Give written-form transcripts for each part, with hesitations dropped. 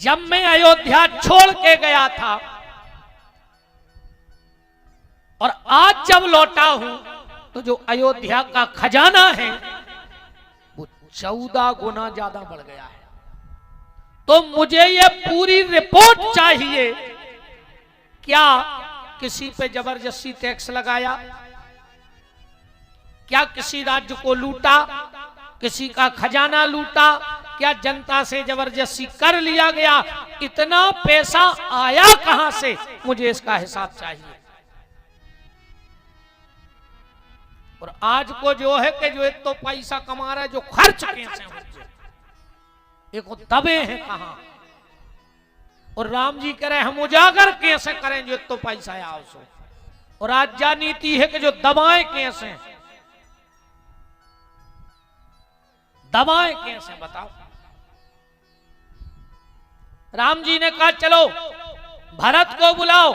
जब मैं अयोध्या छोड़ के गया था और आज जब लौटा हूं तो जो अयोध्या का खजाना है वो 14 गुना ज्यादा बढ़ गया है। तो मुझे ये पूरी रिपोर्ट चाहिए। क्या किसी पे जबरदस्ती टैक्स लगाया? क्या किसी राज्य को लूटा? किसी का खजाना लूटा? क्या जनता से जबरदस्ती कर लिया गया? इतना पैसा आया कहां से? मुझे इसका हिसाब चाहिए। और आज को जो है कि जो एक तो पैसा कमा रहा है, जो खर्च कैसे होते एक दबे हैं कहां? और राम जी कह रहे हम उजागर कैसे करें जो एक तो पैसा आया उसको। और आज जा नीति है कि जो दबाएं कैसे, दबाएं कैसे बताओ। राम जी ने कहा चलो भरत को बुलाओ।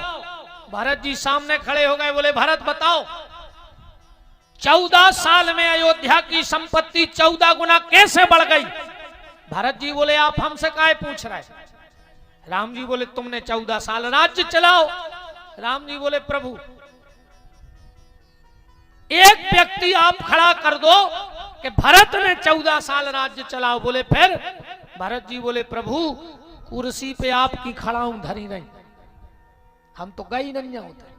भरत जी सामने खड़े हो गए, बोले भरत बताओ 14 साल में अयोध्या की संपत्ति 14 गुना कैसे बढ़ गई? भरत जी बोले आप हमसे काहे पूछ रहे? राम जी बोले तुमने 14 साल राज्य चलाओ। राम जी बोले प्रभु एक व्यक्ति आप खड़ा कर दो कि भरत ने 14 साल राज्य चलाओ। बोले फिर? भरत जी बोले प्रभु कुर्सी पे आपकी खड़ा हूं धरी नहीं, हम तो गई नहीं होते।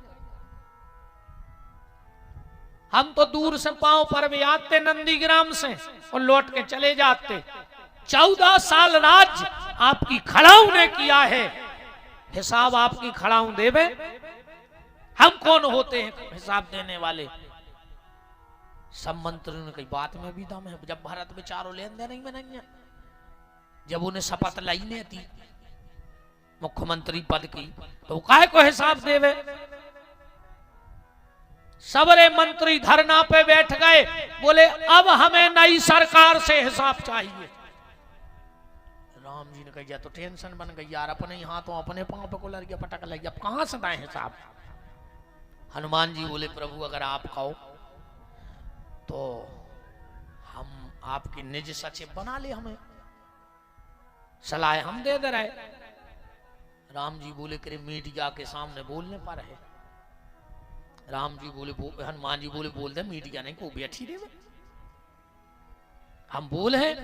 हम तो दूर से पांव पर भी आते नंदीग्राम से और लौट के चले जाते। 14 साल राज्य आपकी खड़ाऊ ने किया है, हिसाब आपकी खड़ाऊ देवे। हम कौन होते हैं हिसाब देने वाले? सब मंत्रियों ने कही बात में भी दम है। जब भारत में चारों लेन देन में नहीं है, जब उन्हें शपथ लाई नहीं थी मुख्यमंत्री पद की, तो काहे को हिसाब देवे? सबरे मंत्री धरना पे बैठ गए, बोले अब हमें नई सरकार से हिसाब चाहिए। राम जी ने कहा तो टेंशन बन गई यार, अपने ही हाथों अपने पांव पे को लग गया, पटक लग गया, अब कहां से दें हिसाब? हनुमान जी बोले प्रभु अगर आप कहो तो हम आपकी निज सचिव बना ले, हमें सलाह हम दे दे रहे। राम जी बोले करे मीडिया के सामने बोलने पर है। राम जी बोले हनुमान जी बोले बोल दे मीडिया नहीं को बैठी रहे, हम बोल हैं।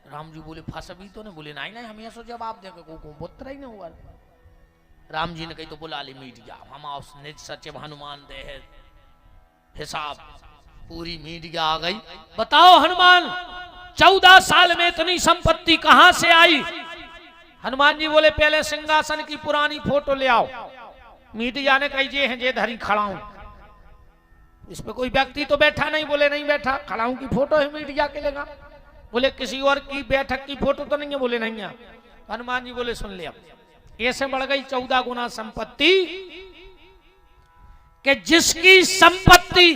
राम जी बोले फंस भी तो नहीं? बोले नहीं नहीं हम ऐसा जवाब देंगे को पुत्र ही नहीं हुआ। राम जी ने कही तो बुला ली मीडिया, हम निज सचिव हनुमान दे है हिसाब। पूरी मीडिया आ गई। बताओ हनुमान 14 साल में इतनी संपत्ति कहां से आई? हनुमान जी बोले पहले सिंहासन की पुरानी फोटो ले आओ। मीडिया ने कही जे हैं जे धरी खड़ा हूं, इस पे कोई व्यक्ति तो बैठा नहीं। बोले नहीं बैठा, खड़ा हूं की फोटो है मीडिया के लेगा। बोले किसी और की बैठक की फोटो तो नहीं है? बोले नहीं है। हनुमान जी बोले सुन ले, अब ऐसे बढ़ गई 14 गुना संपत्ति कि जिसकी संपत्ति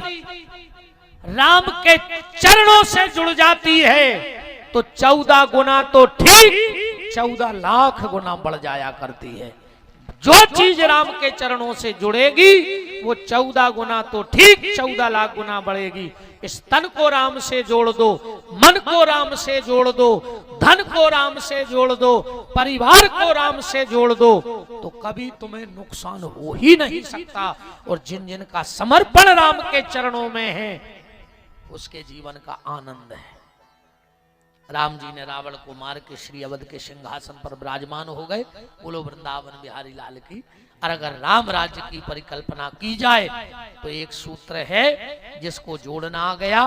राम के चरणों से जुड़ जाती है तो 14 गुना तो ठीक 14 लाख गुना बढ़ जाया करती है। जो चीज राम के चरणों से जुड़ेगी वो 14 गुना तो ठीक 14 लाख गुना बढ़ेगी। इस तन को राम से जोड़ दो, मन को राम से जोड़ दो, धन को राम से जोड़ दो, परिवार को राम से जोड़ दो, तो कभी तुम्हें नुकसान हो ही नहीं सकता। और जिन जिन का समर्पण राम के चरणों में है उसके जीवन का आनंद है। राम जी ने रावण को मार के श्री अवध के सिंहासन पर विराजमान हो गए। बोलो वृंदावन बिहारी लाल की। और अगर राम राज्य की परिकल्पना की जाए तो एक सूत्र है जिसको जोड़ना आ गया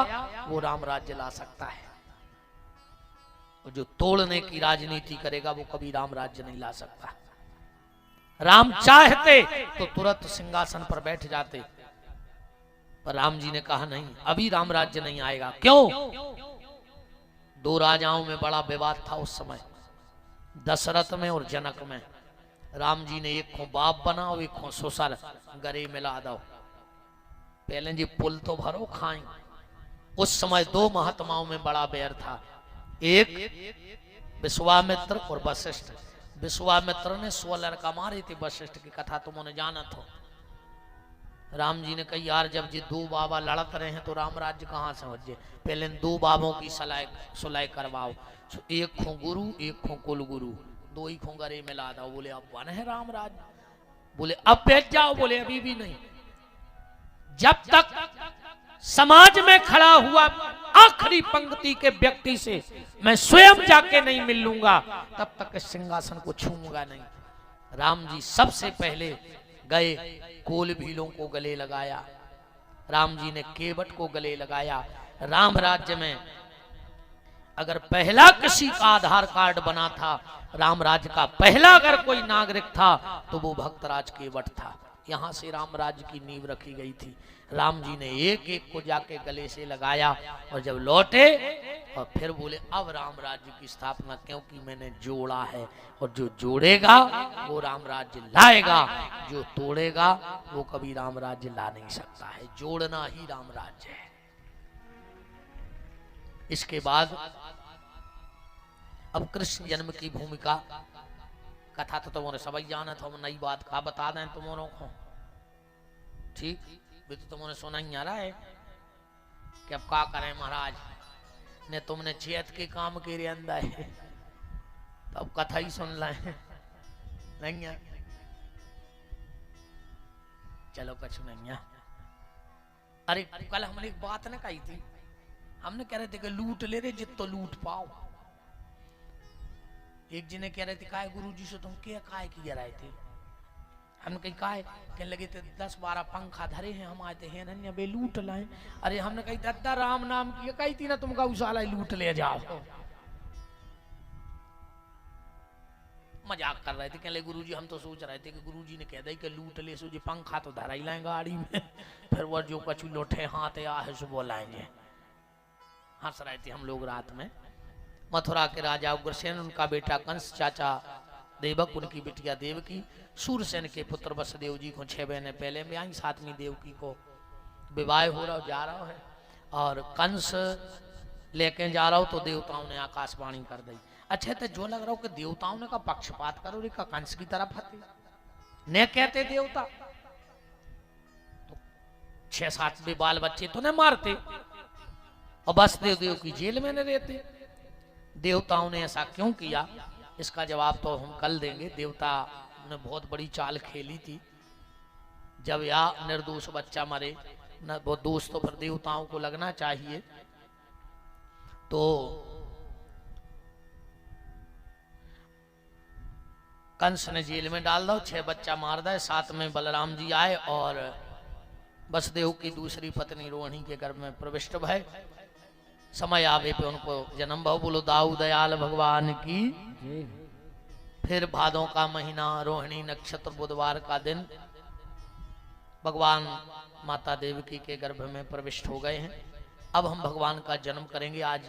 वो राम राज्य ला सकता है। और जो तोड़ने की राजनीति करेगा वो कभी राम राज्य नहीं ला सकता। राम चाहते तो तुरंत सिंहासन पर बैठ जाते, पर राम जी ने कहा नहीं, अभी राम राज्य नहीं आएगा। क्यों? 2 राजाओं में बड़ा विवाद था उस समय, दशरथ में और जनक में। राम जी ने एक को बाप बना और एक को ससुर गरे मिला दो, पहले जी पुल तो भरो खाएं। उस समय 2 महात्माओं में बड़ा बैर था, एक विश्वामित्र और वशिष्ठ। विश्वामित्र ने 100 लड़का मारे थे, वशिष्ठ की कथा तुमने जाना था। राम जी ने कही यार जब जी 2 बाबा लड़त रहे हैं तो राम राज्य कहाँ से हो जाए? पहले 2 बाबों की सुलह करवाओ, एक खो गुरु एक खो कुल गुरु। दो ही खोंगरे मिला दो। बोले अब वन है राम राज। बोले अब बैठ जाओ। बोले अभी भी नहीं। जब तक समाज में खड़ा हुआ आखिरी पंक्ति के व्यक्ति से मैं स्वयं जाके नहीं मिल लूंगा, तब तक इस सिंहासन को छूऊंगा नहीं। राम जी सबसे पहले गए, कोल भीलों को गले लगाया। राम जी ने केवट को गले लगाया। राम राज्य में अगर पहला किसी का आधार कार्ड बना था, राम राज्य का पहला अगर कोई नागरिक था तो वो भक्तराज केवट था। यहां से राम राज्य की नींव रखी गई थी। राम जी ने एक एक को जाके गले से लगाया और जब लौटे और फिर बोले अब राम राज्य की स्थापना, क्योंकि मैंने जोड़ा है और जो जोड़ेगा वो राम राज्य लाएगा, जो तोड़ेगा वो कभी राम राज्य ला नहीं सकता है। जोड़ना ही राम राज्य है। इसके बाद अब कृष्ण जन्म की भूमिका कथा तो तुम्हारे सभी जाना था, नई बात का बता दें तुम्हारों को। ठीक भी तो तुमने सुना ही आ रहा है कि अब क्या करें महाराज ने, तुमने चेत के काम के रे अंदर है तो अब कथा ही सुन लाए नहीं है। चलो कुछ नहीं है। अरे कल हमने एक बात ना कही थी, हमने कह रहे थे कि लूट ले रहे जित तो लूट पाओ। एक जी ने कह रहे थे काय गुरुजी से तुम क्या काय किया रहे थे। हमने कही काय, कहने लगे थे 10-12 पंखा धरे हैं, हम आए थे हैं नन्या बे लूट लाए। अरे हमने कही दद्दा राम नाम की कही थी ना तुम गौशाला लूट ले जाओ। मजाक कर रहे थे। कहने लगे गुरुजी हम तो सोच रहे थे कि गुरुजी ने कह दी कि लूट ले सो जी पंखा तो धरा ही लाए गाड़ी में, फिर वो जो कछु लोटे हाथ आ है सो बोलाएंगे। हंस रहे थे हम लोग रात में। मथुरा के राजा उग्रसेन, उनका बेटा कंस, चाचा देवक, उनकी बिटिया देवकी, सूरसेन के पुत्र वसुदेव जी को 6 महीने पहले में आई, 7वीं देवकी को विवाह हो रहा जा रहा है और कंस लेके जा रहा हो तो देवताओं ने आकाशवाणी कर दी। अच्छा तो जो लग रहा हो कि देवताओं ने का पक्षपात करो रे का कंस की तरफ हते ने कहते देवता तो 6-7 भी बाल बच्चे तो न मारते और वसुदेव देव की जेल में न रहते। देवताओं ने ऐसा क्यों किया, इसका जवाब तो हम कल देंगे। देवता ने बहुत बड़ी चाल खेली थी। जब या निर्दोष बच्चा मरे न वो दोष तो फिर देवताओं को लगना चाहिए। तो कंस ने जेल में डाल दो, 6 बच्चा मार दे। साथ में बलराम जी आए और वसुदेव की दूसरी पत्नी रोहिणी के गर्भ में प्रविष्ट भय। समय आवे पे उनको जन्म भाव। बोलो दाऊ दयाल भगवान की। फिर भादों का महीना, रोहिणी नक्षत्र, बुधवार का दिन भगवान माता देवकी के गर्भ में प्रविष्ट हो गए हैं। अब हम भगवान का जन्म करेंगे। आज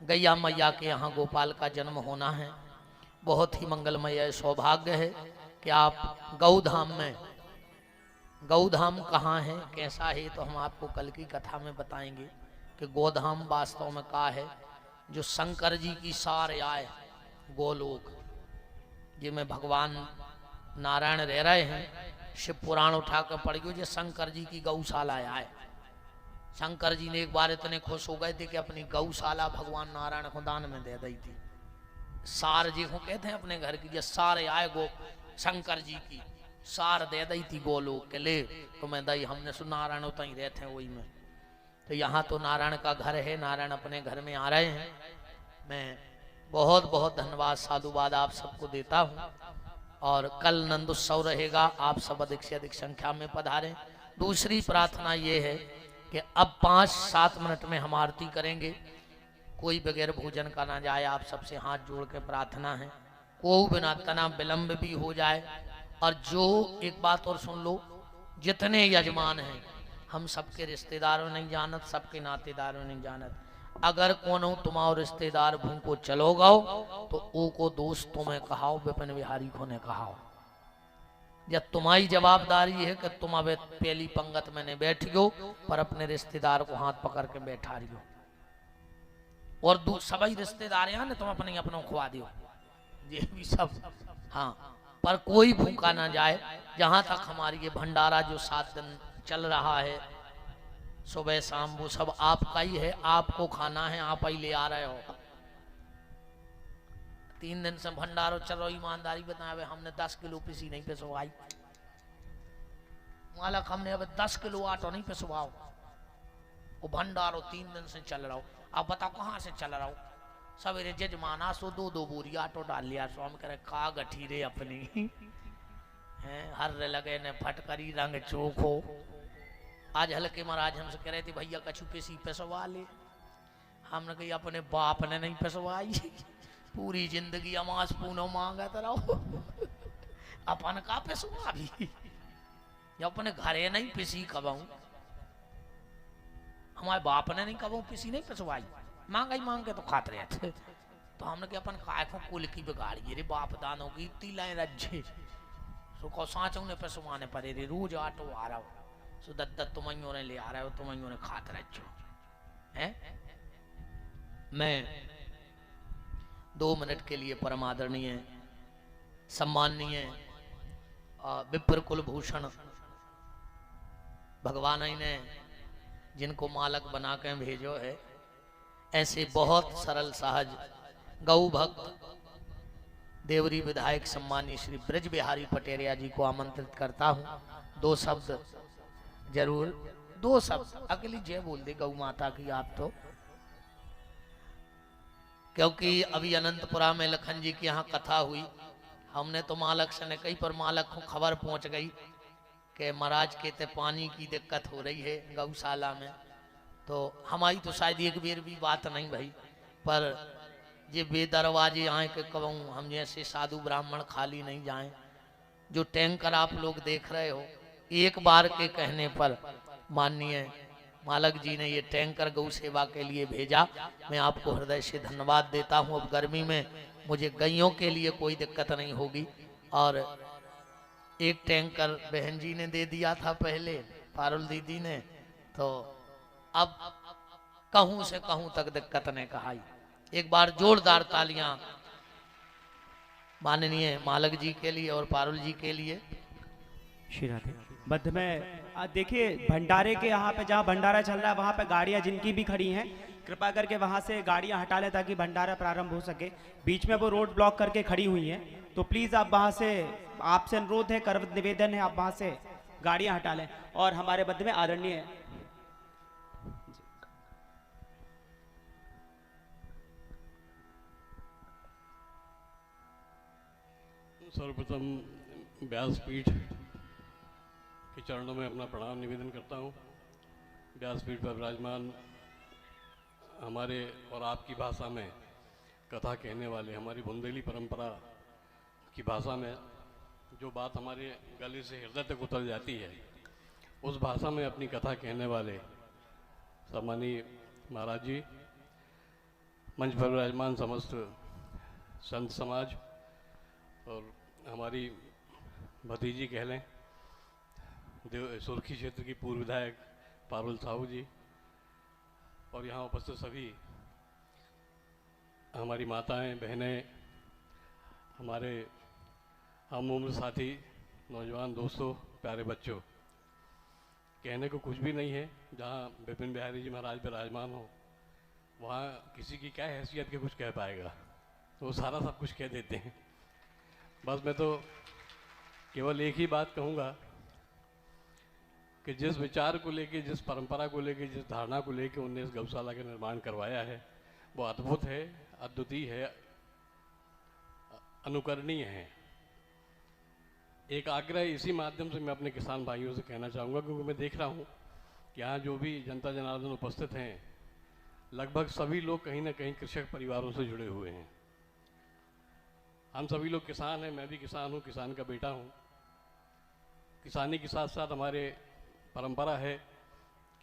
गैया मैया के यहाँ गोपाल का जन्म होना है। बहुत ही मंगलमय सौभाग्य है कि आप गौधाम में, गौधाम कहाँ है कैसा है तो हम आपको कल की कथा में बताएंगे कि गोधाम वास्तव में का है। जो शंकर जी की सारे आए गोलोक जिनमें भगवान नारायण रह रहे हैं, शिव पुराण उठा कर पढ़ियो जो शंकर जी की गौशाला आए। शंकर जी ने एक बार इतने खुश हो गए थे कि अपनी गौशाला भगवान नारायण को दान में दे दी थी। सार जी को कहते हैं अपने घर की, जो सारे आए गो शंकर जी की सार दे दी थी गोलोक के ले तो मैं दई। हमने सुना नारायण उतना ही रहते हैं वही में। तो यहाँ तो नारायण का घर है, नारायण अपने घर में आ रहे हैं। मैं बहुत बहुत धन्यवाद साधुवाद आप सबको देता हूँ। और कल नंदोत्सव रहेगा, आप सब अधिक से अधिक संख्या में पधारें। दूसरी प्रार्थना ये है कि अब 5-7 मिनट में हम आरती करेंगे। कोई बगैर भोजन का ना जाए, आप सबसे हाथ जोड़ के प्रार्थना है। कोई बिना तना विलंब भी हो जाए। और जो एक बात और सुन लो, जितने यजमान हैं हम सबके रिश्तेदारों नहीं जानत, सबके नातेदारों नहीं जानत। अगर कोनो तुम्हारो रिश्तेदार भूखो चलो गाओ तो ओ को दोस्त तुम्हें कहाओ, विपिन बिहारी को ने कहाओ। जब तुम्हारी जवाबदारी है कि तुम अब पहली पंगत में नहीं बैठियो पर अपने रिश्तेदार को हाथ पकड़ के बैठा रही हो। और सभी रिश्तेदार यहाँ ने तुम अपने अपनों खुआ दियो, ये भी सब। हाँ, पर कोई भूखा ना जाए। जहां तक हमारी ये भंडारा जो 7 दिन चल रहा है सुबह शाम, वो सब आपका ही है। आपको खाना है, आप ही ले आ रहे हो। 3 दिन से भंडारो चल रहा, ईमानदारी बताए हमने 10 किलो पिसी नहीं पिसवाई। मालक हमने अब 10 किलो आटो नहीं पिसवाओ, वो भंडारो 3 दिन से चल रहा हो। अब बताओ कहाँ से चल रहा हो? सवेरे जजमाना सो 2-2 बोरी आटो डाल लिया। सो हम कह रहे का गठीरे अपनी हैं, हर लगे ने फटकरी रंग चोखो। आज हल्के महाराज हमसे कह रहे थे भैया कछु पिसी पिसवा ले। हमने कही अपने बाप ने नहीं पिसवाई, पूरी जिंदगी अमास पूनो मांगत रहो, अपन का पिसवा भी, अपने घरे नहीं पिसी कबाऊ, हमारे बाप ने नहीं कबाऊ पिसी नहीं पिसवाई, मांगा ही मांग के तो खाते रहते। तो हमने कहा अपन काय को कुल की बिगाड़ी रे, बाप दानों की इतनी लाए रज्जे सो को सांचों ने पिसवाने पड़े रे। रोज आटो आ रहा हो सो दत्त तुम्हारियों ने ले आ रहे हो, तुम्हारियों ने खाते रज्जो हैं। मैं 2 मिनट के लिए परम आदरणीय सम्माननीय विप्र कुलभूषण भगवान ही ने जिनको मालक बना के भेजो है, ऐसे बहुत सरल सहज गौ भक्त देवरी विधायक सम्मानी श्री ब्रज बिहारी पटेरिया जी को आमंत्रित करता हूं। 2 शब्द जरूर, 2 शब्द अकेली जय बोल दे गौ माता की आप तो, क्योंकि अभी अनंतपुरा में लखन जी की यहाँ कथा हुई। हमने तो मालक से ने कही, पर मालक को खबर पहुंच गई कि महाराज कहते पानी की दिक्कत हो रही है गौशाला में। तो हमारी तो शायद एक बेर भी बात नहीं भाई, पर ये बेदरवाजे आए के कहूँ हम जैसे साधु ब्राह्मण खाली नहीं जाएं। जो टैंकर आप लोग देख रहे हो, एक बार के कहने पर माननीय मालक जी ने ये टैंकर गौ सेवा के लिए भेजा। मैं आपको हृदय से धन्यवाद देता हूँ। अब गर्मी में मुझे गैयों के लिए कोई दिक्कत नहीं होगी। और एक टैंकर बहन जी ने दे दिया था पहले, पारुल दीदी ने, तो अब कहूँ से कहूँ तक दिक्कत ने कहा। एक बार जोरदार तालियां माननीय मालक जी के लिए और पारुल जी के लिए। श्री राधे। मध्य में देखिए भंडारे के यहाँ पे जहाँ भंडारा चल रहा है वहाँ पे गाड़ियाँ जिनकी भी खड़ी हैं, कृपा करके वहाँ से गाड़ियाँ हटा लें ताकि भंडारा प्रारंभ हो सके। बीच में वो रोड ब्लॉक करके खड़ी हुई हैं, तो प्लीज़ आप वहाँ से, आपसे अनुरोध है, कर निवेदन है, आप वहाँ से गाड़ियाँ हटा लें। और हमारे मध्य में आदरणीय सर्वप्रथम व्यासपीठ के चरणों में अपना प्रणाम निवेदन करता हूँ। व्यासपीठ पर विराजमान हमारे और आपकी भाषा में कथा कहने वाले, हमारी बुंदेली परंपरा की भाषा में जो बात हमारे गले से हृदय तक उतर जाती है, उस भाषा में अपनी कथा कहने वाले सम्मानीय महाराज जी, मंच पर विराजमान समस्त संत समाज और हमारी भतीजी कह लें सुर्खी क्षेत्र की पूर्व विधायक पारुल साहू जी, और यहाँ उपस्थित सभी हमारी माताएं, बहनें, हमारे हम उम्र साथी, नौजवान दोस्तों, प्यारे बच्चों, कहने को कुछ भी नहीं है। जहाँ विपिन बिहारी जी महाराज विराजमान हो, वहाँ किसी की क्या हैसियत के कुछ कह पाएगा, तो वो सारा सब कुछ कह देते हैं। बस मैं तो केवल एक ही बात कहूँगा कि जिस विचार को लेके, जिस परंपरा को लेके, जिस धारणा को लेके उनने इस गौशाला का निर्माण करवाया है, वो अद्भुत है, अद्वितीय है, अनुकरणीय है। एक आग्रह इसी माध्यम से मैं अपने किसान भाइयों से कहना चाहूँगा, क्योंकि मैं देख रहा हूँ कि यहाँ जो भी जनता जनार्दन उपस्थित हैं, लगभग सभी लोग कहीं ना कहीं कृषक परिवारों से जुड़े हुए हैं। हम सभी लोग किसान हैं, मैं भी किसान हूँ, किसान का बेटा हूँ। किसानी के साथ साथ हमारे परंपरा है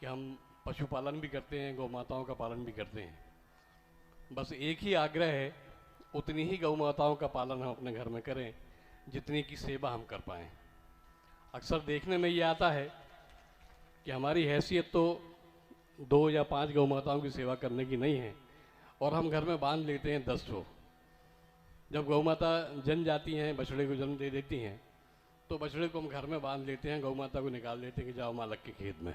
कि हम पशुपालन भी करते हैं, गौ माताओं का पालन भी करते हैं। बस एक ही आग्रह है, उतनी ही गौ माताओं का पालन हम अपने घर में करें जितनी की सेवा हम कर पाएँ। अक्सर देखने में ये आता है कि हमारी हैसियत तो 2 या 5 गौ माताओं की सेवा करने की नहीं है, और हम घर में बांध लेते हैं 10 ठो। जब गौ माता जन जाती हैं, बछड़े को जन्म दे देती हैं, तो बछड़े को हम घर में बांध लेते हैं, गौ माता को निकाल देते हैं कि जाओ मालक के खेत में।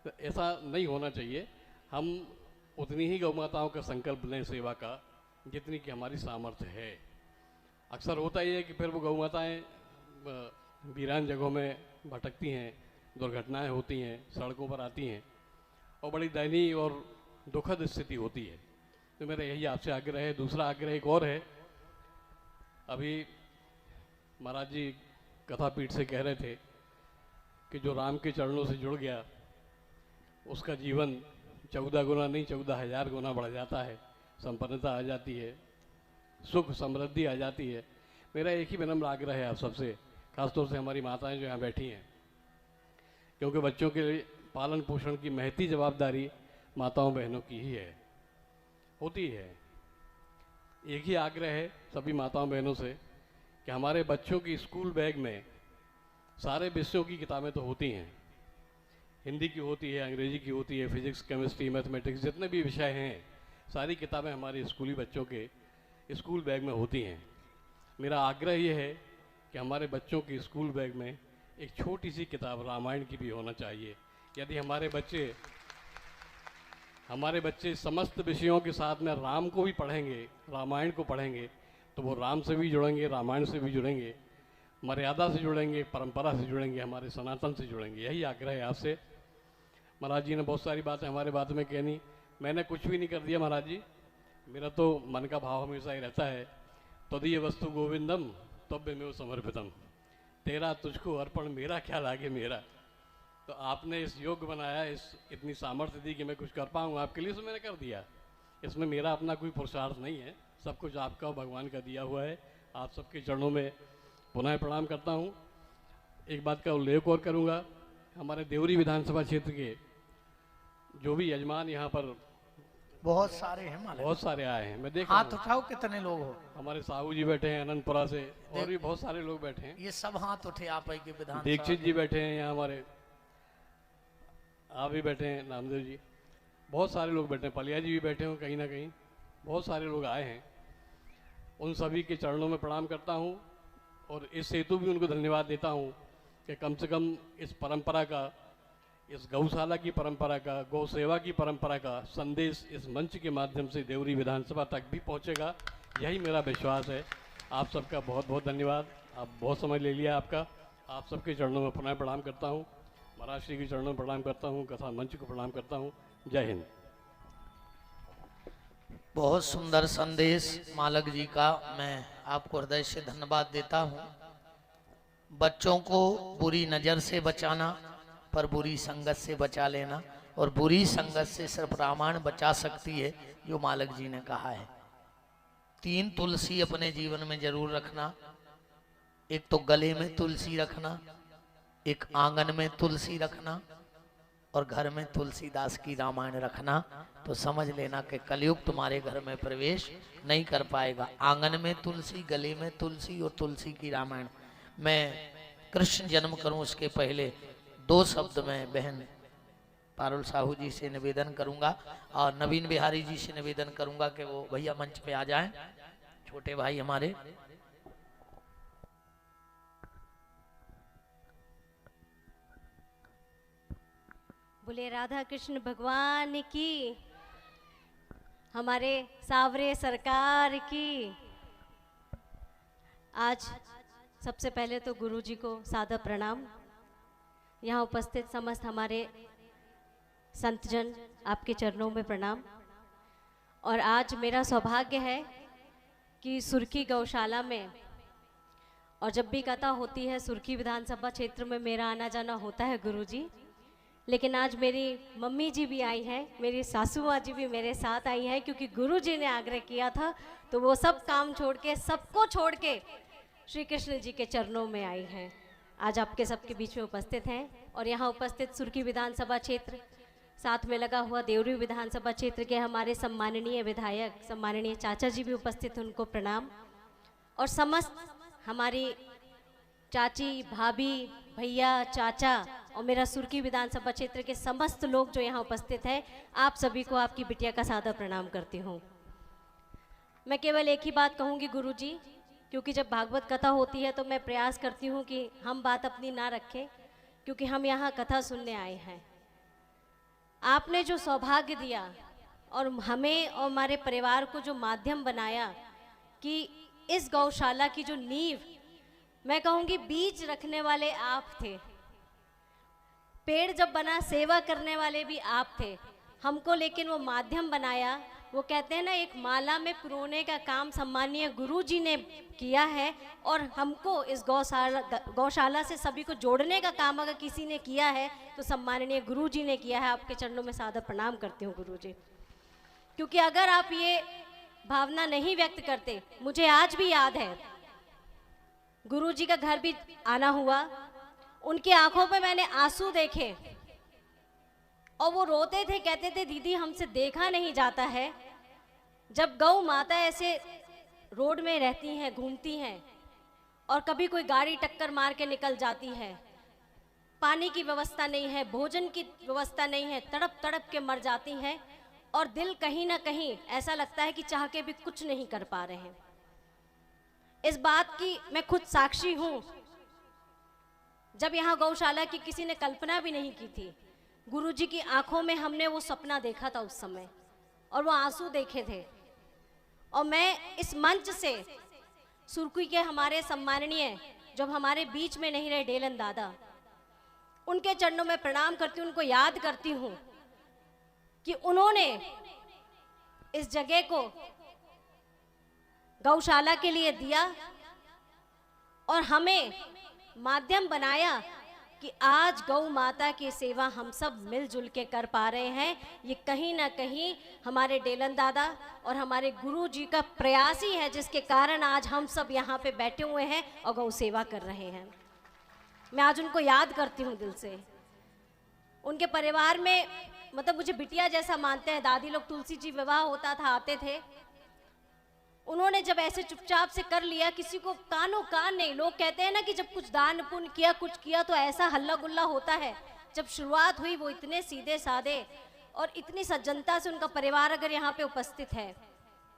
तो ऐसा नहीं होना चाहिए। हम उतनी ही गौ माताओं का संकल्प लें सेवा का जितनी कि हमारी सामर्थ्य है। अक्सर होता ही है कि फिर वो गौ माताएँ वीरान जगहों में भटकती हैं, दुर्घटनाएं होती हैं, सड़कों पर आती हैं और बड़ी दयनीय और दुखद स्थिति होती है। तो मेरा यही आपसे आग्रह है। दूसरा आग्रह एक और है, अभी महाराज जी कथा पीठ से कह रहे थे कि जो राम के चरणों से जुड़ गया उसका जीवन 14 गुना नहीं 14,000 गुना बढ़ जाता है, संपन्नता आ जाती है, सुख समृद्धि आ जाती है। मेरा एक ही विनम्र आग्रह है आप सबसे, खासतौर से हमारी माताएं जो यहाँ बैठी हैं, क्योंकि बच्चों के पालन पोषण की महती जवाबदारी माताओं बहनों की ही है, होती है। एक ही आग्रह है सभी माताओं बहनों से कि हमारे बच्चों की स्कूल बैग में सारे विषयों की किताबें तो होती हैं, हिंदी की होती है, अंग्रेजी की होती है, फिजिक्स, केमिस्ट्री, मैथमेटिक्स, जितने भी विषय हैं सारी किताबें हमारे स्कूली बच्चों के स्कूल बैग में होती हैं। मेरा आग्रह ये है कि हमारे बच्चों की स्कूल बैग में एक छोटी सी किताब रामायण की भी होना चाहिए। यदि हमारे बच्चे समस्त विषयों के साथ में राम को भी पढ़ेंगे, रामायण को पढ़ेंगे, तो वो राम से भी जुड़ेंगे, रामायण से भी जुड़ेंगे, मर्यादा से जुड़ेंगे, परंपरा से जुड़ेंगे, हमारे सनातन से जुड़ेंगे। यही आग्रह है आपसे। महाराज जी ने बहुत सारी बातें हमारे बात में कहनी, मैंने कुछ भी नहीं कर दिया महाराज जी, मेरा तो मन का भाव हमेशा ही रहता है, तदीय वस्तु गोविंदम तब्य में समर्पितम, तेरा तुझको अर्पण मेरा क्या लागे मेरा। तो आपने इस योग बनाया, इस इतनी सामर्थ्य दी कि मैं कुछ कर पाऊँ आपके लिए, तो मैंने कर दिया। इसमें मेरा अपना कोई पुरुषार्थ नहीं है, सब कुछ आपका और भगवान का दिया हुआ है। आप सबके चरणों में पुनः प्रणाम करता हूँ। एक बात का उल्लेख और करूँगा, हमारे देवरी विधानसभा क्षेत्र के जो भी यजमान यहाँ पर बहुत सारे हैं मालिक, बहुत सारे आए हैं, मैं देख हाथ उठाओ कितने लोग हो। हमारे साहू जी बैठे हैं अनंतपुरा से, और भी बहुत सारे लोग बैठे हैं। ये सब हाथ उठे आप ही के विधान। दीक्षित जी बैठे हैं यहाँ हमारे, आप भी बैठे हैं, नामदेव जी, बहुत सारे लोग बैठे हैं, पलिया जी भी बैठे हों कहीं ना कहीं, बहुत सारे लोग आए हैं। उन सभी के चरणों में प्रणाम करता हूँ और इस हेतु भी उनको धन्यवाद देता हूँ कि कम से कम इस परंपरा का, इस गौशाला की परंपरा का, गौ सेवा की परंपरा का संदेश इस मंच के माध्यम से देवरी विधानसभा तक भी पहुँचेगा, यही मेरा विश्वास है। आप सबका बहुत बहुत धन्यवाद, आप बहुत समय ले लिया आपका। आप सबके चरणों में पुनः प्रणाम करता हूँ, महाराज श्री के चरणों में प्रणाम करता हूँ, कथा मंच को प्रणाम करता हूँ। जय हिंद। बहुत सुंदर संदेश मालक जी का, मैं आपको हृदय से धन्यवाद देता हूँ। बच्चों को बुरी नज़र से बचाना, पर बुरी संगत से बचा लेना, और बुरी संगत से सिर्फ रामायण बचा सकती है, जो मालक जी ने कहा है। 3 तुलसी अपने जीवन में जरूर रखना, एक तो गले में तुलसी रखना, एक आंगन में तुलसी रखना, और घर में तुलसीदास की रामायण रखना। तो समझ लेना कि कलयुग तुम्हारे घर में प्रवेश नहीं कर पाएगा। आंगन में तुलसी, गले में तुलसी और तुलसी की रामायण। मैं कृष्ण जन्म करूं उसके पहले 2 शब्द में बहन पारुल साहू जी से निवेदन करूंगा और नवीन बिहारी जी से निवेदन करूंगा कि वो भैया मंच पे आ जाएं, छोटे भाई हमारे। बोले राधा कृष्ण भगवान की, हमारे सावरे सरकार की। आज सबसे पहले तो गुरु जी को सादर प्रणाम। यहाँ उपस्थित समस्त हमारे संतजन, आपके चरणों में प्रणाम। और आज मेरा सौभाग्य है कि सुर्खी गौशाला में, और जब भी कथा होती है सुर्खी विधानसभा क्षेत्र में मेरा आना जाना होता है गुरु जी, लेकिन आज मेरी मम्मी जी भी आई हैं, मेरी सासू माँ जी भी मेरे साथ आई हैं, क्योंकि गुरु जी ने आग्रह किया था, तो वो सब काम छोड़ के, सबको छोड़ के श्री कृष्ण जी के चरणों में आई हैं। आज आपके सबके बीच में उपस्थित हैं। और यहाँ उपस्थित सुर्खी विधानसभा क्षेत्र, साथ में लगा हुआ देवरी विधानसभा क्षेत्र के हमारे सम्माननीय विधायक, सम्माननीय चाचा जी भी उपस्थित, उनको प्रणाम। और समस्त हमारी चाची, भाभी, भैया, चाचा और मेरा सुर्खी विधानसभा क्षेत्र के समस्त लोग जो यहाँ उपस्थित हैं, आप सभी को आपकी बिटिया का सादर प्रणाम करती हूँ। मैं केवल एक ही बात कहूँगी गुरु जी, क्योंकि जब भागवत कथा होती है तो मैं प्रयास करती हूँ कि हम बात अपनी ना रखें, क्योंकि हम यहाँ कथा सुनने आए हैं। आपने जो सौभाग्य दिया और हमें और हमारे परिवार को जो माध्यम बनाया कि इस गौशाला की जो नींव, मैं कहूँगी बीज रखने वाले आप थे। पेड़ जब बना सेवा करने वाले भी आप थे हमको, लेकिन वो माध्यम बनाया। वो कहते हैं ना, एक माला में पिरोने का काम सम्मानीय गुरु जी ने किया है, और हमको इस गौशाला से सभी को जोड़ने का काम अगर किसी ने किया है तो सम्माननीय गुरु जी ने किया है। आपके चरणों में सादर प्रणाम करती हूँ गुरु जी, क्योंकि अगर आप ये भावना नहीं व्यक्त करते, मुझे आज भी याद है गुरु जी का घर भी आना हुआ, उनकी आंखों पे मैंने आंसू देखे और वो रोते थे, कहते थे दीदी हमसे देखा नहीं जाता है। जब गौ माता ऐसे रोड में रहती हैं, घूमती हैं, और कभी कोई गाड़ी टक्कर मार के निकल जाती है, पानी की व्यवस्था नहीं है, भोजन की व्यवस्था नहीं है, तड़प तड़प के मर जाती हैं, और दिल कहीं ना कहीं ऐसा लगता है कि चाह के भी कुछ नहीं कर पा रहे हैं। इस बात की मैं खुद साक्षी हूं। जब यहाँ गौशाला की किसी ने कल्पना भी नहीं की थी, गुरुजी की आंखों में हमने वो सपना देखा था उस समय, और वो आंसू देखे थे। और मैं इस मंच से सुरकुई के हमारे सम्माननीय, जब हमारे बीच में नहीं रहे डेलन दादा, उनके चरणों में प्रणाम करती हूँ, उनको याद करती हूँ कि उन्होंने इस जगह को गौशाला के लिए दिया और हमें माध्यम बनाया कि आज गौ माता की सेवा हम सब मिलजुल के कर पा रहे हैं। ये कहीं ना कहीं हमारे डेलन दादा और हमारे गुरु जी का प्रयास ही है, जिसके कारण आज हम सब यहाँ पे बैठे हुए हैं और गौ सेवा कर रहे हैं। मैं आज उनको याद करती हूँ दिल से। उनके परिवार में मतलब मुझे बिटिया जैसा मानते हैं। दादी लोग तुलसी जी विवाह होता था आते थे, उन्होंने जब ऐसे चुपचाप से कर लिया, किसी को कानो कान नहीं। लोग कहते हैं ना कि जब कुछ दान पुण्य किया, कुछ किया तो ऐसा हल्ला गुल्ला होता है। जब शुरुआत हुई वो इतने सीधे साधे और इतनी सज्जनता से उनका परिवार अगर यहाँ पे उपस्थित है,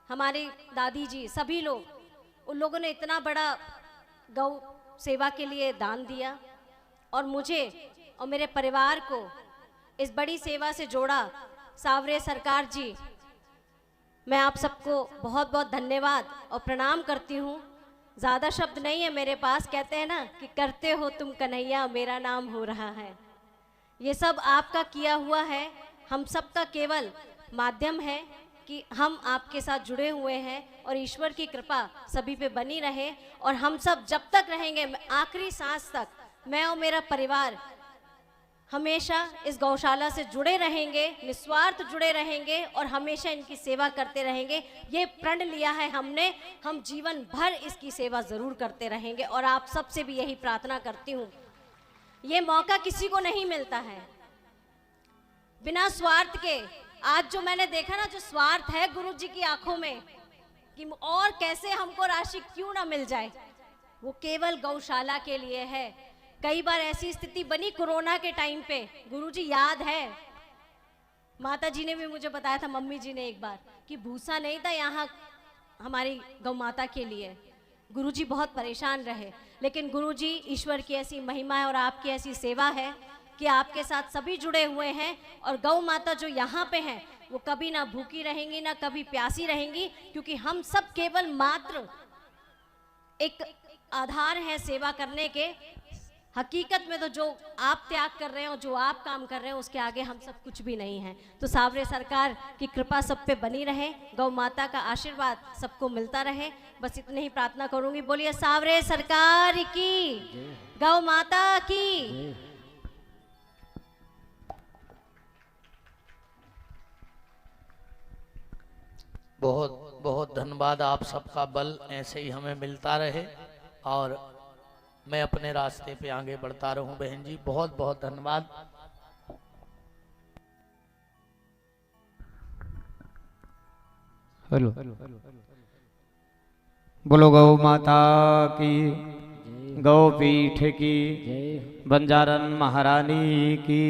हमारी दादी जी, सभी लोग, उन लोगों ने इतना बड़ा गौ सेवा के लिए दान दिया और मुझे और मेरे परिवार को इस बड़ी सेवा से जोड़ा। सावरे सरकार जी, मैं आप सबको बहुत बहुत धन्यवाद और प्रणाम करती हूँ। ज़्यादा शब्द नहीं है मेरे पास। कहते हैं ना कि करते हो तुम कन्हैया, मेरा नाम हो रहा है। ये सब आपका किया हुआ है, हम सब का केवल माध्यम है कि हम आपके साथ जुड़े हुए हैं और ईश्वर की कृपा सभी पे बनी रहे। और हम सब जब तक रहेंगे, आखिरी सांस तक, मैं और मेरा परिवार हमेशा इस गौशाला से जुड़े रहेंगे, निस्वार्थ जुड़े रहेंगे और हमेशा इनकी सेवा करते रहेंगे। ये प्रण लिया है हमने, हम जीवन भर इसकी सेवा ज़रूर करते रहेंगे। और आप सबसे भी यही प्रार्थना करती हूँ, ये मौका किसी को नहीं मिलता है बिना स्वार्थ के। आज जो मैंने देखा ना, जो स्वार्थ है गुरु जी की आंखों में कि और कैसे हमको राशि क्यों ना मिल जाए, वो केवल गौशाला के लिए है। कई बार ऐसी स्थिति बनी कोरोना के टाइम पे, गुरुजी याद है, माता जी ने भी मुझे बताया था, मम्मी जी ने एक बार, कि भूसा नहीं था यहाँ हमारी गौ माता के लिए। गुरुजी बहुत परेशान रहे, लेकिन गुरुजी, ईश्वर की ऐसी महिमा है और आपकी ऐसी सेवा है कि आपके साथ सभी जुड़े हुए हैं। और गौ माता जो यहाँ पे हैं वो कभी ना भूखी रहेंगी ना कभी प्यासी रहेंगी, क्योंकि हम सब केवल मात्र एक आधार है सेवा करने के। हकीकत में तो जो आप त्याग कर रहे हैं और जो आप काम कर रहे हैं, उसके आगे हम सब कुछ भी नहीं है। तो सावरे सरकार की कृपा सब पे बनी रहे, गौ माता का आशीर्वाद सबको मिलता रहे, बस इतनी ही प्रार्थना करूंगी। बोलिए सावरे सरकार की, गौ माता की। बहुत बहुत धन्यवाद। आप सबका बल ऐसे ही हमें मिलता रहे और मैं अपने रास्ते पे आगे बढ़ता रहूं। बहन जी, बहुत बहुत धन्यवाद। हेलो, बोलो गौ माता की, गौ पीठ की, बंजारन महारानी की।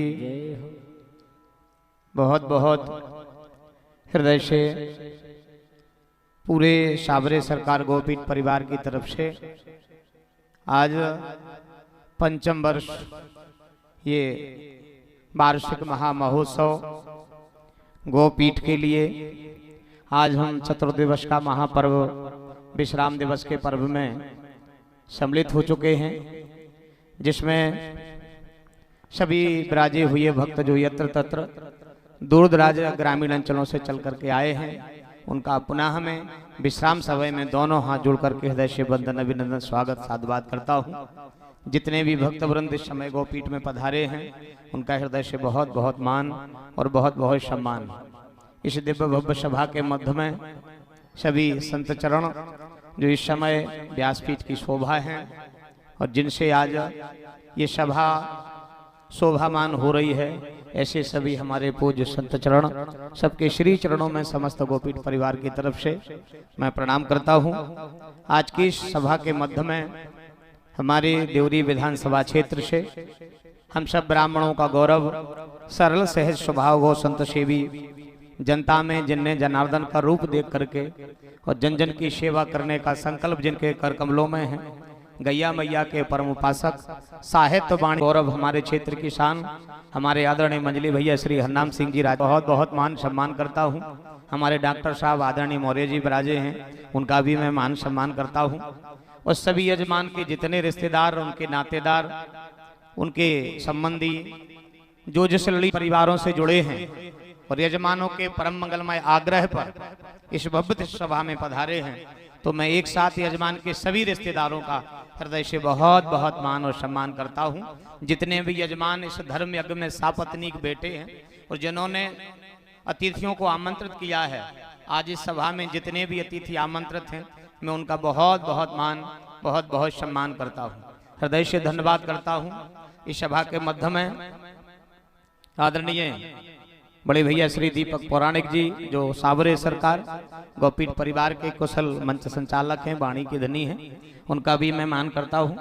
बहुत बहुत हृदय से पूरे सावरे सरकार गोपीठ परिवार की तरफ से आज पंचम वर्ष ये वार्षिक महामहोत्सव गोपीठ के लिए आज हम चतुर्दिवस का महापर्व विश्राम दिवस के पर्व में सम्मिलित हो चुके हैं, जिसमें सभी विराजे हुए भक्त जो यत्र तत्र दूर दराज ग्रामीण अंचलों से चल करके आए हैं, उनका पुनः हमें विश्राम समय में दोनों हाथ जोड़ करके हृदय से वंदन अभिनंदन स्वागत साधुवाद करता हूँ। जितने भी भक्त वृंद इस समय गोपीठ में पधारे हैं, उनका हृदय से बहुत बहुत मान और बहुत बहुत सम्मान। इस दिव्य भव्य सभा के मध्य में सभी संत चरण जो इस समय व्यासपीठ की शोभा है और जिनसे आज ये सभा शोभामान हो रही है, ऐसे सभी हमारे पूज्य संत चरण सबके श्री चरणों में समस्त गोपीठ परिवार की तरफ से मैं प्रणाम करता हूँ। आज की इस सभा के मध्य में हमारे देवरी विधानसभा क्षेत्र से हम सब ब्राह्मणों का गौरव, सरल सहज स्वभाव हो संत सेवी जनता में जिनने जनार्दन का रूप देख करके और जन जन की सेवा करने का संकल्प जिनके कर कमलों में है, गैया मैया के परम उपासक साहित्य वाणी गौरव हमारे क्षेत्र की शान हमारे आदरणीय मंजली भैया श्री हरनाम सिंह जी राज बहुत बहुत मान सम्मान करता हूँ। हमारे डॉक्टर साहब आदरणीय मौर्य जी विराजे हैं, उनका भी मैं मान सम्मान करता हूँ। और सभी यजमान के जितने रिश्तेदार, उनके नातेदार, उनके संबंधी जो जिस लड़ी परिवारों से जुड़े हैं और यजमानों के परम मंगलमय आग्रह पर इस भव्य सभा में पधारे हैं, तो मैं एक साथ यजमान के सभी रिश्तेदारों का हृदय से बहुत बहुत मान और सम्मान करता हूँ। जितने भी यजमान इस धर्म यज्ञ में सापत्नीक बैठे हैं और जिन्होंने अतिथियों को आमंत्रित किया है, आज इस सभा में जितने भी अतिथि आमंत्रित हैं, मैं उनका बहुत बहुत मान बहुत बहुत सम्मान करता हूँ, हृदय से धन्यवाद करता हूँ। इस सभा के मध्य में आदरणीय बड़े भैया श्री दीपक पौराणिक जी जो सावरे सरकार गोपीठ परिवार के कुशल मंच संचालक हैं, वाणी की धनी हैं, उनका भी मैं मान करता हूं।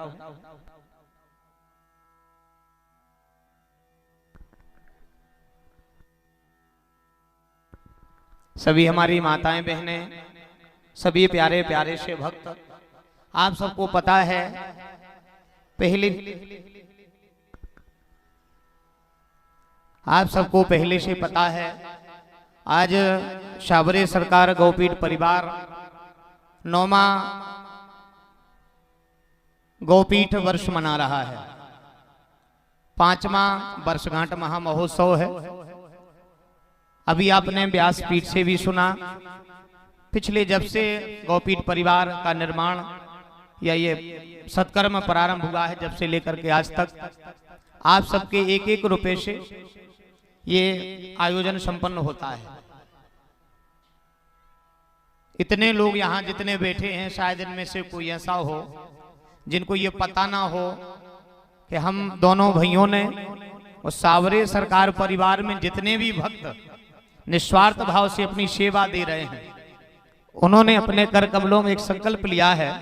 सभी हमारी माताएं बहनें, सभी प्यारे प्यारे से भक्त, आप सबको पता है आप सबको पहले से पता है आज सावरे सरकार गोपीठ परिवार 9वां गोपीठ वर्ष मना रहा है। 5वां वर्षगांठ महामहोत्सव है। अभी आपने व्यासपीठ से भी सुना, पिछले जब से गोपीठ परिवार का निर्माण या ये सत्कर्म प्रारंभ हुआ है, जब से लेकर के आज तक आप सबके एक एक रुपए से ये आयोजन संपन्न होता है। इतने लोग यहाँ जितने बैठे हैं, शायद इनमें से कोई ऐसा हो जिनको ये पता ना हो कि हम दोनों भाइयों ने उस सावरे सरकार परिवार में जितने भी भक्त निस्वार्थ भाव से अपनी सेवा दे रहे हैं, उन्होंने अपने कर कमलों में एक संकल्प लिया है,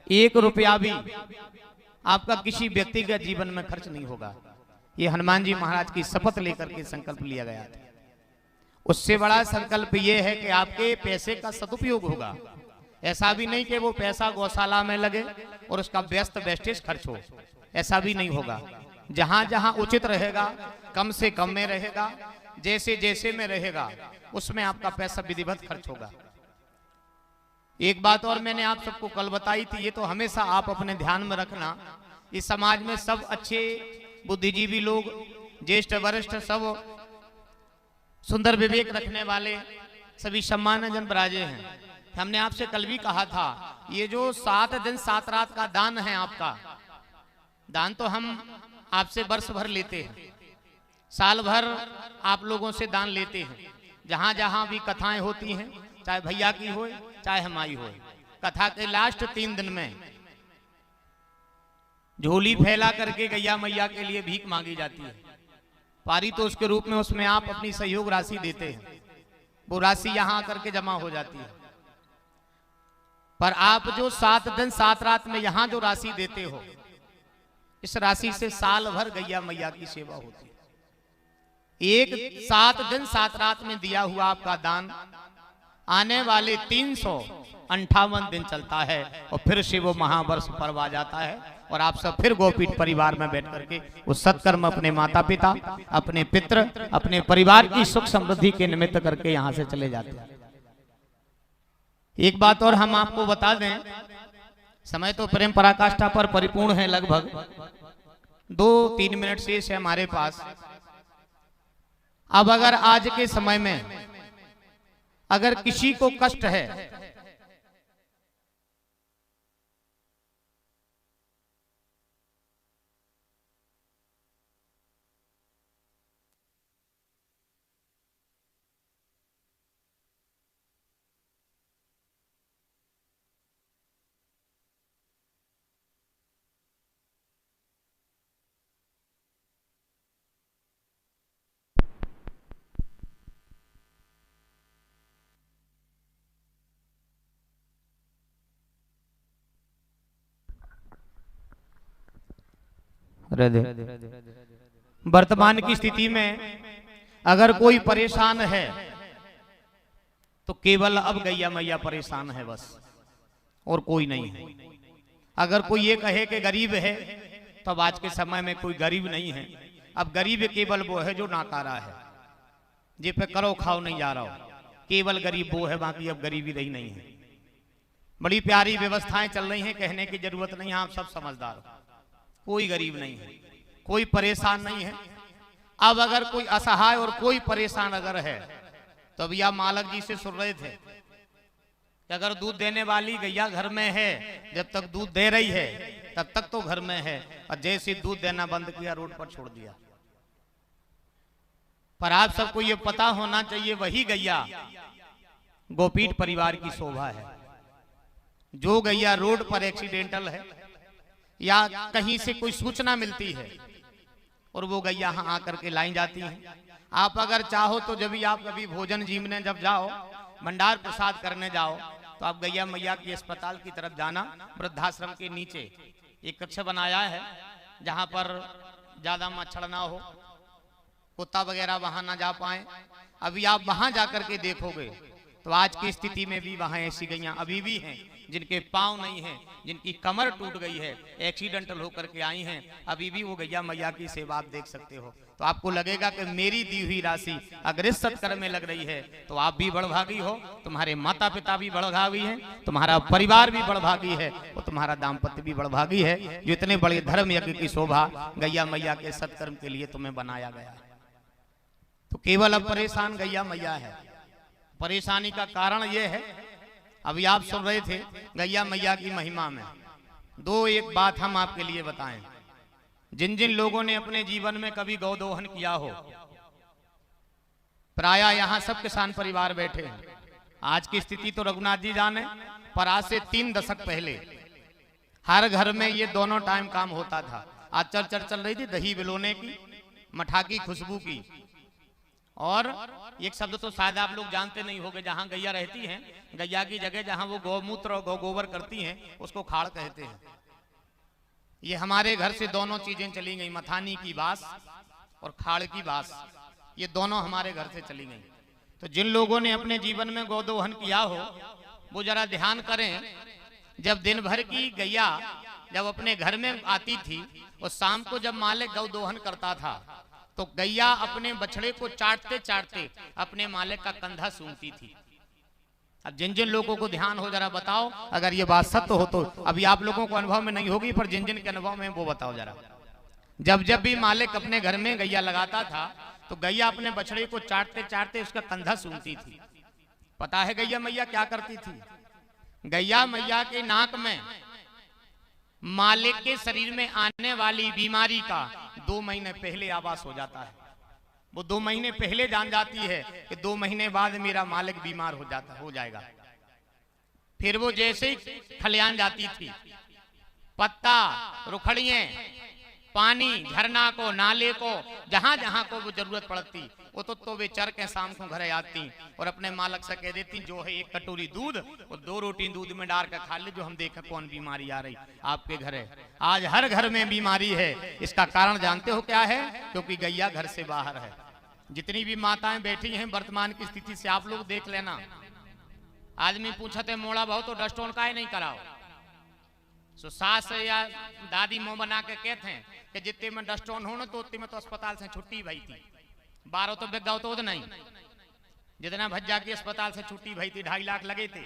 1 रुपया भी आपका किसी व्यक्तिगत जीवन में खर्च नहीं होगा। ये हनुमान जी महाराज की शपथ लेकर के संकल्प लिया गया था। उससे बड़ा संकल्प ये है कि आपके पैसे का सदुपयोग होगा। ऐसा भी नहीं कि वो पैसा गौशाला में लगे और उसका व्यस्त वेस्टेज खर्च हो, ऐसा भी नहीं होगा। जहां जहां उचित रहेगा, कम से कम में रहेगा, जैसे जैसे में रहेगा, उसमें आपका पैसा विधिवत खर्च होगा। एक बात और मैंने आप सबको कल बताई थी, ये तो हमेशा आप अपने ध्यान में रखना, इस समाज में सब अच्छे बुद्धिजीवी लोग, ज्येष्ठ वरिष्ठ, सब सुंदर विवेक रखने वाले सभी सम्मानजन विराजे हैं। हमने आपसे कल भी कहा था, ये जो 7 दिन 7 रात का दान है, आपका दान तो हम आपसे वर्ष भर लेते हैं, साल भर आप लोगों से दान लेते हैं। जहां जहां भी कथाएं होती हैं, चाहे भैया की हो चाहे हमारी हो, कथा के लास्ट 3 दिन में झोली फैला करके गैया मैया के लिए भीख मांगी जाती है। पारितोष के रूप में उसमें आप अपनी सहयोग राशि देते हैं, वो राशि यहां आकर के जमा हो जाती है। पर आप जो 7 दिन 7 रात में यहां जो राशि देते हो, इस राशि से साल भर गैया मैया की सेवा होती है। एक 7 दिन 7 रात में दिया हुआ आपका दान आने वाले 358 दिन चलता है और फिर से वो महावर्ष पर्व आ जाता है। और आप सब फिर गोपीठ परिवार में बैठ करके उस सत्कर्म अपने माता पिता, अपने पितृ, अपने परिवार की सुख समृद्धि के निमित्त करके यहाँ से चले जाते हैं। एक बात और हम आपको बता दें, समय तो प्रेम पराकाष्ठा पर परिपूर्ण है, लगभग 2-3 मिनट शेष है हमारे पास। अब अगर आज के समय में अगर किसी को कष्ट है, वर्तमान की स्थिति में अगर कोई परेशान है तो केवल अब गैया मैया परेशान है बस, और कोई नहीं है। अगर कोई ये कहे कि गरीब है, तो अब आज के समय में कोई गरीब नहीं है। अब गरीब केवल वो है जो नाकारा है, जे पे करो खाओ नहीं जा रहा हो, केवल गरीब वो है, बाकी अब गरीबी रही नहीं है। बड़ी प्यारी व्यवस्थाएं चल रही हैं, कहने की जरूरत नहीं है, आप सब समझदार हो। कोई गरीब नहीं है, कोई परेशान नहीं है। अब अगर कोई असहाय और कोई परेशान अगर है, तो अभी आप मालक जी से सुन रहे थे कि अगर दूध देने वाली गैया घर में है, जब तक दूध दे रही है तब तक तो घर में है, और जैसे दूध देना बंद किया रोड पर छोड़ दिया। पर आप सबको ये पता होना चाहिए, वही गैया गोपीठ परिवार की शोभा है। जो गैया रोड पर एक्सीडेंटल है या कहीं से कोई सूचना मिलती है और वो गैया यहाँ आकर के लाई जाती है। आप अगर चाहो तो जब भी आप कभी भोजन जीवने जब जाओ, भंडार प्रसाद करने जाओ, तो आप गैया मैया की अस्पताल की तरफ जाना। वृद्धाश्रम के नीचे एक कक्ष बनाया है जहाँ पर ज्यादा मच्छर ना हो, कुत्ता वगैरह वहां ना जा पाए। अभी आप वहां जाकर के देखोगे तो आज की स्थिति में भी वहां ऐसी गैया अभी भी हैं जिनके पांव नहीं हैं, जिनकी कमर टूट गई है, एक्सीडेंटल होकर के आई हैं। अभी भी वो गैया मैया की सेवा आप देख सकते हो। तो आपको लगेगा कि मेरी दी हुई राशि अगर इस सत्कर्म में लग रही है तो आप भी बड़भागी हो, तुम्हारे माता पिता भी बड़भागी हैं, तुम्हारा परिवार भी बड़भागी है, और तुम्हारा दाम्पत्य भी बड़भागी है। जो इतने बड़े धर्म यज्ञ की शोभा गैया मैया के सत्कर्म के लिए तुम्हें बनाया गया है। तो केवल अब परेशान गैया मैया है। परेशानी का कारण यह है, अभी आप सुन रहे थे गैया मैया की महिमा में एक बात हम आपके लिए बताएं। जिन जिन लोगों ने अपने जीवन में कभी गौदोहन किया हो, प्राय यहाँ सब किसान परिवार बैठे हैं। आज की स्थिति तो रघुनाथ जी जाने, पर आज से 3 दशक पहले हर घर में ये दोनों टाइम काम होता था। आज चर्चा चल रही थी दही बिलोने की, मठा की खुशबू की, और एक शब्द तो शायद आप लोग जानते नहीं होंगे, जहां गैया रहती हैं, गैया की जगह जहां वो गौमूत्र और गोबर करती हैं उसको खाड़ कहते हैं। ये हमारे घर से दोनों चीजें चली गई, मथानी की बास और खाड़ की बास, ये दोनों हमारे घर से चली गई। तो जिन लोगों ने अपने जीवन में गौदोहन किया हो वो जरा ध्यान करें। जब दिन भर की गैया जब अपने घर में आती थी और शाम को जब मालिक गौदोहन करता था तो गैया अपने बछड़े को चाटते चाटते अपने मालिक का कंधा सूंघती थी। अब जिन जिन लोगों को ध्यान हो जरा बताओ, अगर ये बात सत्य हो तो। अभी आप लोगों को अनुभव में नहीं होगी, पर जिन जिन के अनुभव में वो बताओ जरा। जब जब भी मालिक अपने घर में गैया लगाता था तो गैया अपने बछड़े को चाटते चाटते उसका कंधा सूंघती थी। पता है गैया मैया क्या करती थी? गैया मैया के नाक में मालिक के शरीर में आने वाली बीमारी का 2 महीने पहले आभास हो जाता है। वो 2 महीने पहले जान जाती है कि 2 महीने बाद मेरा मालिक बीमार हो जाएगा। फिर वो जैसे ही खलियान जाती थी, पत्ता, रुखड़ियां, पानी, झरना को, नाले को, जहां जहां को वो जरूरत पड़ती वो तो वे चर के शाम को घरे आती और अपने मालिक से कह देती जो है 1 कटोरी दूध और 2 रोटी दूध में डाल कर खा ले, जो हम देखें कौन बीमारी आ रही आपके घर है। आज हर घर में बीमारी है। इसका कारण जानते हो क्या है? क्योंकि गैया घर से बाहर है। जितनी भी माताएं बैठी हैं वर्तमान की स्थिति से आप लोग देख लेना। आदमी पूछते मोड़ा बहुत तो डस्टोन काहे नहीं कराओ, सो सास या दादी मुंह बना के कहते हैं कि जितने में डस्टोन होने तो उतने में तो अस्पताल से छुट्टी भई थी, 12 तो बेगाव तो नहीं, जितना भज्जा की अस्पताल से छुट्टी भई थी 2.5 लाख लगे थे।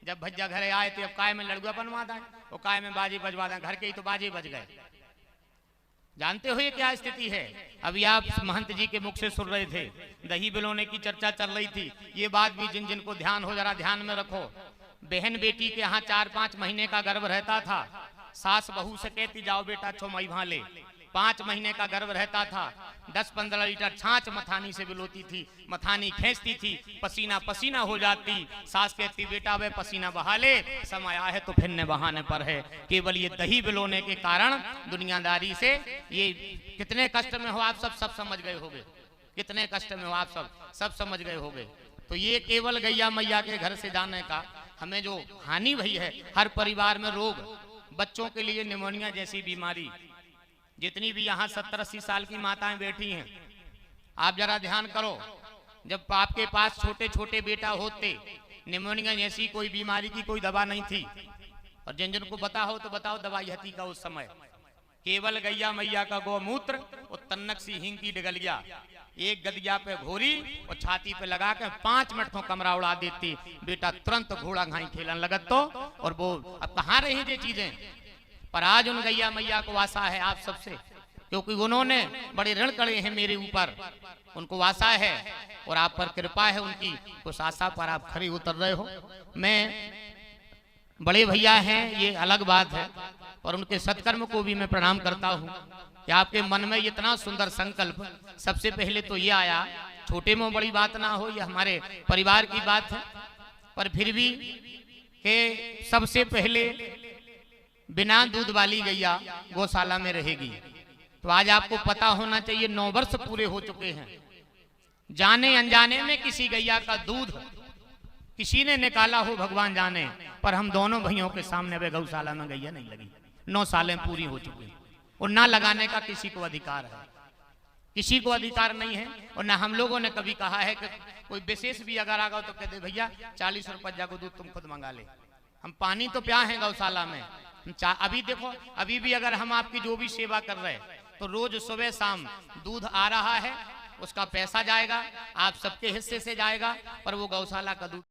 जब भज्जा घरे आए थे अब काय में लड़ुआ बनवा दें, वो काय में बाजे बजवा दें, घर के ही तो बाजे बज गए। जानते हो ये क्या स्थिति है। अभी आप महंत जी के मुख से सुन रहे थे, दही बिलोने की चर्चा चल रही थी। ये बात भी जिन जिनको ध्यान हो जरा ध्यान में रखो। बहन बेटी के यहाँ 4-5 महीने का गर्भ रहता था, सास बहू से कहती जाओ बेटा छो मई भाले। 5 महीने का गर्भ रहता था, 10-15 लीटर छाछ मथानी से बिलोती थी, मथानी खींचती थी, पसीना पसीना हो जाती। सास कहती बेटा वे पसीना बहा ले, समय आया है तो फिरने बहाने पर है। केवल ये दही बिलोने के कारण दुनियादारी से ये कितने कष्ट में हो आप सब समझ गए होगे, कितने कष्ट में हो आप सब समझ गए होगे। तो ये केवल गैया मैया के घर से जाने का हमें जो हानि भई है, हर परिवार में रोग, बच्चों के लिए निमोनिया जैसी बीमारी, जितनी भी यहाँ 70-80 साल की माताएं बैठी हैं, आप जरा ध्यान करो। जब आपके पास छोटे छोटे बेटा होते, निमोनिया जैसी कोई बीमारी की कोई दवा नहीं थी, और जिन जिन को बता हो तो बताओ दवाई हती का उस समय केवल गैया मैया का गौमूत्र और तन्नक सी हिंग की डगलिया एक गदिया पे घोरी और छाती पे लगा के 5 मिनट में कमरा उड़ा देती, बेटा तुरंत घोड़ा घाई खेलन लगत तो। और वो अब कहाँ रही ये चीजें, पर आज उन गैया मैया को आशा है आप सबसे, क्योंकि उन्होंने बड़े ऋण करे हैं मेरे ऊपर, उनको आशा है और आप पर कृपा है उनकी, उस आशा पर आप खरी उतर रहे हो। मैं बड़े भैया हैं ये अलग बात है, और उनके सत्कर्म को भी मैं प्रणाम करता हूँ कि आपके मन में इतना सुंदर संकल्प सबसे पहले तो ये आया। छोटे में बड़ी बात ना हो, ये हमारे परिवार की बात है, पर फिर भी के सबसे पहले बिना दूध वाली गैया गौशाला में रहेगी। तो आज आपको पता होना चाहिए 9 वर्ष पूरे हो चुके हैं, जाने अनजाने में किसी गैया का दूध किसी ने निकाला हो भगवान जाने, पर हम दोनों भाइयों के सामने वे गौशाला में गैया नहीं लगी। 9 सालें पूरी हो चुकी और ना लगाने का किसी को अधिकार है, किसी को अधिकार नहीं है। और ना हम लोगों ने कभी कहा है कि कोई विशेष भी अगर आ गया तो कहते भैया 40 रुपया को दूध तुम खुद मंगा ले, हम पानी तो प्या है गौशाला में। अभी देखो, अभी भी अगर हम आपकी जो भी सेवा कर रहे हैं तो रोज सुबह शाम दूध आ रहा है, उसका पैसा जाएगा, आप सबके हिस्से से जाएगा, पर वो गौशाला का दूध